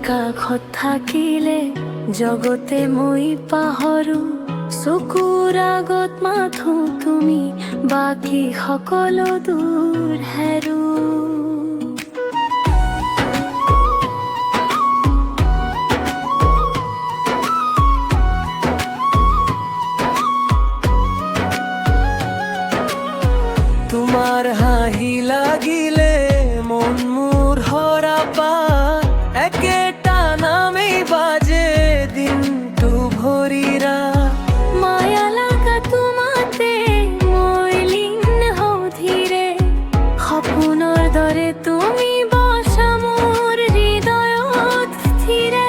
কাষত থাকিলে জগতে মই পাহৰো চকুৰ আগত মাথো তুমি বাকী সকলো দূৰ হেৰো তোমাৰ হাঁহি লাগিলে মন মোৰ হৰা পায় একেটা নামেই বাজে দিনটো ভৰিৰা মায়া লাগা তোমাতে মই লীন হওঁ ধীৰে সপোনৰ দৰে তুমি বসা মোৰ হৃদয়ত স্থিৰে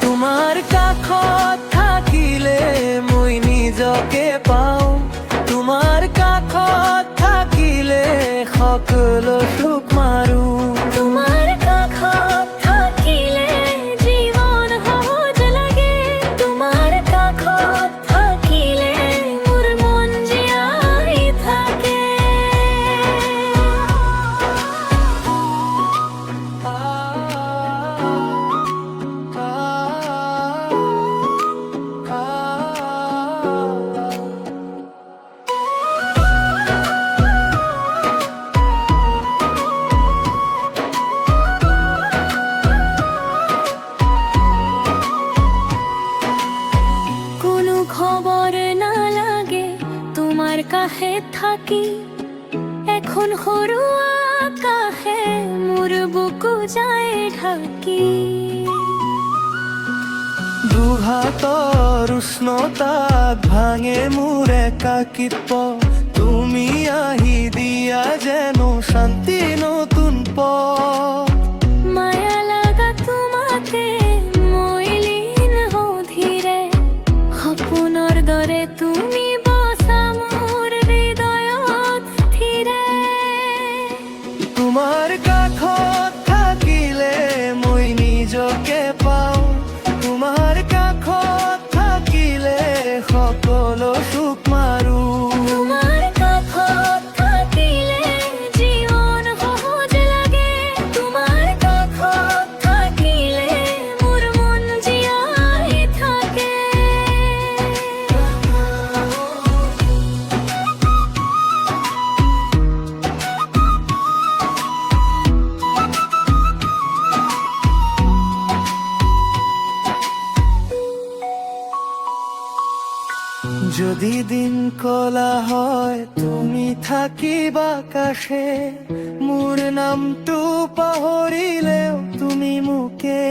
তোমাৰ কাষত থাকিলে মই নিজকে পাওঁ তোমাৰ কাষত থাকিলে সকলো সুখ মাৰো তোমাৰ কাষত থাকিলে জীৱন সহজ লাগে তোমাৰ কাষত থাকিলে মোৰ মন জীয়াই থাকে খবর না লাগে তোমার কাছে থাকি এখন সৰু আকাশে মোৰ বুকু যায় ঢাকি দুহাতৰ উষ্ণতাক ভাঙে মোৰ একাকিত্ব তুমি আহি দিয়া যেন শান্তি নতুন পথ মায়া লাগা তোমাতে মই লীন হওঁ ধীৰে সপোনৰ দৰে তুমি বসা মোৰ হৃদয়ত স্থিৰে তোমাৰ কাষত থাকিলে মই নিজকে পাওঁ তোমাৰ কাষত থাকিলে সকলো সুখ মাৰো তোমাৰ কাষত থাকিলে জীৱন সহজ লাগে তোমাৰ কাষত থাকিলে মোৰ মন জীয়াই থাকে যদি দিন কলা হয় তুমি থাকিবা কাষে মোৰ নামটো পাহৰিলেও তুমি মোকে